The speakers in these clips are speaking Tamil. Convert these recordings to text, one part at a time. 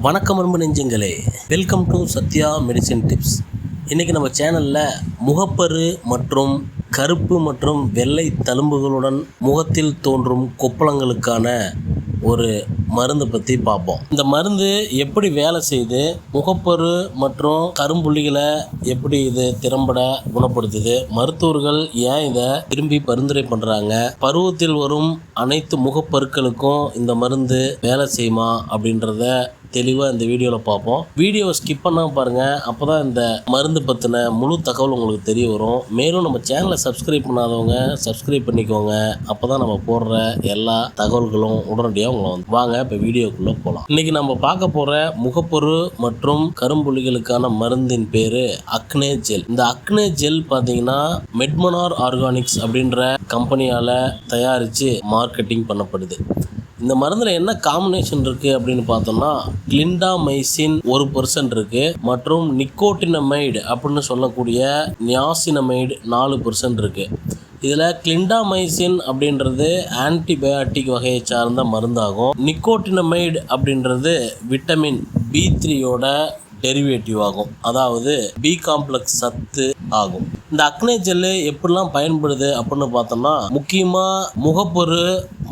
வணக்கம் அன்பு நெஞ்சங்களே, welcome to Sathya medicine tips. இன்றைக்கி நம்ம சேனலில் முகப்பரு மற்றும் கருப்பு மற்றும் வெள்ளை தழும்புகளுடன் முகத்தில் தோன்றும் கொப்பளங்களுக்கான ஒரு மருந்து பற்றி பார்ப்போம். இந்த மருந்து எப்படி வேலை செய்யுது, முகப்பரு மற்றும் கரும்புள்ளிகளை எப்படி இது திறம்பட குணப்படுத்துது, மருத்துவர்கள் ஏன் இதை விரும்பி பரிந்துரை பண்ணுறாங்க, பருவத்தில் வரும் அனைத்து முகப்பருக்களுக்கும் இந்த மருந்து வேலை செய்யுமா அப்படின்றத தெளிவாக இந்த வீடியோவில் பார்ப்போம். வீடியோவை ஸ்கிப் பண்ணாமல் பாருங்கள், அப்போ தான் இந்த மருந்து பற்றின முழு தகவல் உங்களுக்கு தெரிய வரும். மேலும் நம்ம சேனலை சப்ஸ்கிரைப் பண்ணாதவங்க சப்ஸ்கிரைப் பண்ணிக்கோங்க, அப்போ தான் நம்ம போடுற எல்லா தகவல்களும் உடனடியாக உங்களை வாங்க இப்போ வீடியோக்குள்ளே போகலாம். இன்றைக்கி நம்ம பார்க்க போகிற முகப்பொரு மற்றும் கரும்புள்ளிகளுக்கான மருந்தின் பேர் அக்னே ஜெல். இந்த அக்னே ஜெல் பார்த்தீங்கன்னா மெட்மனார் ஆர்கானிக்ஸ் அப்படின்ற கம்பெனியால் தயாரித்து மார்க்கெட்டிங் பண்ணப்படுது. இந்த மருந்தில் என்ன காம்பினேஷன் இருக்குது அப்படின்னு பார்த்தோம்னா, கிளிண்டாமைசின் 1% இருக்குது மற்றும் நிக்கோட்டினமைடு அப்படின்னு சொல்லக்கூடிய நியாசினமைடு 4% இருக்குது. இதில் கிளிண்டாமைசின் அப்படின்றது ஆன்டிபயாட்டிக் வகையை சார்ந்த மருந்தாகும். நிக்கோட்டினமைடு அப்படின்றது விட்டமின் B3யோட டெரிவேட்டிவ் ஆகும், அதாவது பி காம்ப்ளெக்ஸ் சத்து ஆகும். இந்த அக்னே ஜெல்லு எப்படிலாம் பயன்படுது அப்படின்னு பார்த்தோம்னா, முக்கியமாக முகப்பொரு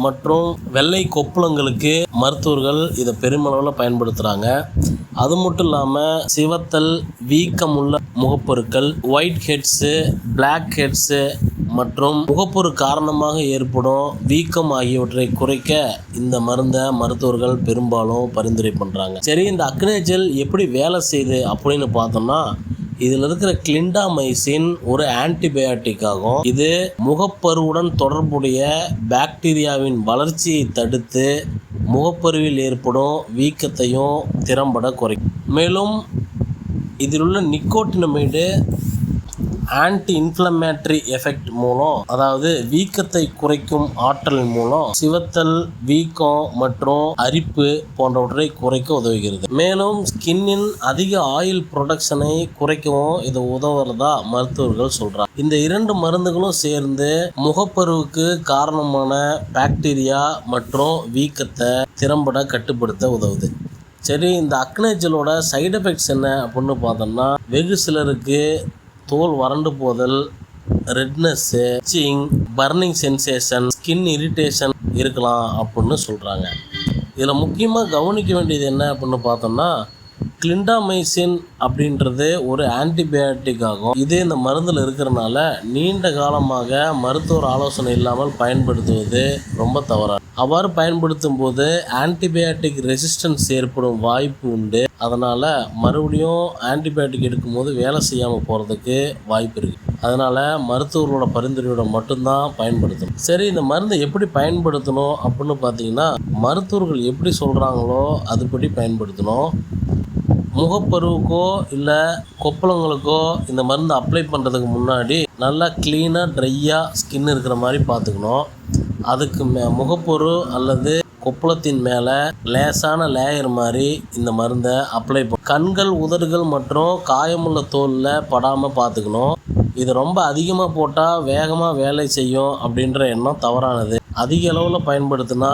மற்றும் வெள்ளை கொப்புளங்களுக்கு மருத்துவர்கள் இதை பெருமளவில் பயன்படுத்துகிறாங்க. அது மட்டும் இல்லாமல் சிவத்தல், வீக்கமுள்ள முகப்பொருட்கள், ஒயிட் ஹெட்ஸு, பிளாக் ஹெட்ஸு மற்றும் முகப்பொரு காரணமாக ஏற்படும் வீக்கம் ஆகியவற்றை குறைக்க இந்த மருந்தை மருத்துவர்கள் பெரும்பாலும் பரிந்துரை பண்ணுறாங்க. சரி, இந்த அக்னே ஜெல் எப்படி வேலை செய்யுது அப்படின்னு பார்த்தோம்னா, இதில் இருக்கிற கிளிண்டாமைசின் ஒரு ஆன்டிபயாட்டிக் ஆகும். இது முகப்பருவுடன் தொடர்புடைய பாக்டீரியாவின் வளர்ச்சியை தடுத்து முகப்பருவில் ஏற்படும் வீக்கத்தையும் திறம்பட குறைக்கும். மேலும் இதில் உள்ள நிக்கோட்டினமைடு ஆன்டி இன்ஃப்ளமேட்டரி எஃபெக்ட் மூலம், அதாவது வீக்கத்தை குறைக்கும் ஆற்றல் மூலம் சிவத்தல், வீக்கம் மற்றும் அரிப்பு போன்றவற்றை குறைக்க உதவுகிறது. மேலும் ஸ்கின்னின் அதிக ஆயில் ப்ரொடக்ஷனை குறைக்கவும் இது உதவுறதா மருத்துவர்கள் சொல்றாங்க. இந்த 2 மருந்துகளும் சேர்ந்து முகப்பருவுக்கு காரணமான பாக்டீரியா மற்றும் வீக்கத்தை திறம்பட கட்டுப்படுத்த உதவுது. சரி, இந்த அக்னே ஜெல்லோட சைடு எஃபெக்ட்ஸ் என்ன அப்படின்னு பார்த்தோம்னா, வெகு சிலருக்கு தோல் வறண்டு போதல், redness, itching, burning sensation, skin irritation இருக்கலாம் அப்படின்னு சொல்கிறாங்க. இதில் முக்கியமாக கவனிக்க வேண்டியது என்ன அப்படின்னு பார்த்தோம்னா, கிளிண்டாமைசின் அப்படின்றது ஒரு ஆன்டிபயாட்டிக் ஆகும். இது இந்த மருந்தில் இருக்கிறனால நீண்ட காலமாக மருத்துவர் ஆலோசனை இல்லாமல் பயன்படுத்துவது ரொம்ப தவறானது. அவ்வாறு பயன்படுத்தும் போது ஆன்டிபயாட்டிக் ரெசிஸ்டன்ஸ் ஏற்படும் வாய்ப்பு உண்டு. அதனால் மறுபடியும் ஆன்டிபயாட்டிக் எடுக்கும்போது வேலை செய்யாமல் போகிறதுக்கு வாய்ப்பு இருக்குது. அதனால் மருத்துவர்களோட பரிந்துரையோட மட்டும்தான் பயன்படுத்தணும். சரி, இந்த மருந்தை எப்படி பயன்படுத்தணும் அப்படின்னு பார்த்தீங்கன்னா, மருத்துவர்கள் எப்படி சொல்கிறாங்களோ அதுபடி பயன்படுத்தணும். முகப்பருவுக்கோ இல்லை கொப்பளங்களுக்கோ இந்த மருந்து அப்ளை பண்ணுறதுக்கு முன்னாடி நல்லா க்ளீனாக ட்ரையாக ஸ்கின் இருக்கிற மாதிரி பார்த்துக்கணும். அதுக்கு முகப்பொரு அல்லது கொப்பளத்தின் மேலே லேசான லேயர் மாதிரி இந்த மருந்தை அப்ளை பண்ணணும். கண்கள், உதடுகள் மற்றும் காயமுள்ள தோலில் படாமல் பார்த்துக்கணும். இது ரொம்ப அதிகமாக போட்டால் வேகமாக வேலை செய்யும் அப்படின்ற எண்ணம் தவறானது. அதிக அளவில் பயன்படுத்தினா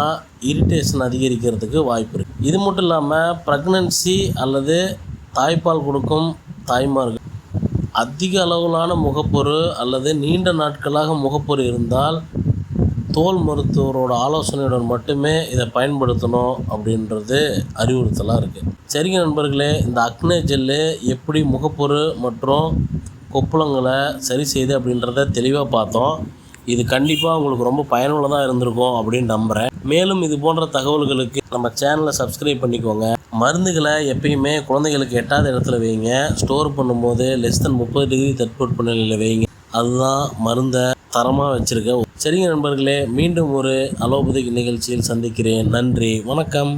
இரிட்டேஷன் அதிகரிக்கிறதுக்கு வாய்ப்பு இருக்குது. இது மட்டும் இல்லாமல் ப்ரெக்னன்சி அல்லது தாய்ப்பால் கொடுக்கும் தாய்மார்கள் அதிக அளவிலான முகப்பொரு அல்லது நீண்ட நாட்களாக முகப்பொரு இருந்தால் தோல் மருத்துவரோட ஆலோசனையுடன் மட்டுமே இதை பயன்படுத்தணும் அப்படின்றது அறிவுறுத்தலாக இருக்குது. சரிங்க நண்பர்களே, இந்த அக்னே ஜெல்லு எப்படி முகப்பொரு மற்றும் கொப்புளங்களை சரி செய்யுது அப்படின்றத தெளிவாக பார்த்தோம். இது கண்டிப்பாக உங்களுக்கு ரொம்ப பயனுள்ளதாக இருந்திருக்கும் அப்படின்னு நம்புகிறேன். மேலும் இது போன்ற தகவல்களுக்கு நம்ம சேனலை சப்ஸ்கிரைப் பண்ணிக்கோங்க. மருந்துகளை எப்பயுமே குழந்தைகளுக்கு எட்டாத இடத்துல வைங்க. ஸ்டோர் பண்ணும்போது லெஸ் தென் 30 டிகிரி தட்பவெப்ப நிலையில் வைங்க. அதுதான் மருந்தை தரமாக வச்சுருக்க. சரிங்க நண்பர்களே, மீண்டும் ஒரு அலோபதிக் நிகழ்ச்சியில் சந்திக்கிறேன். நன்றி, வணக்கம்.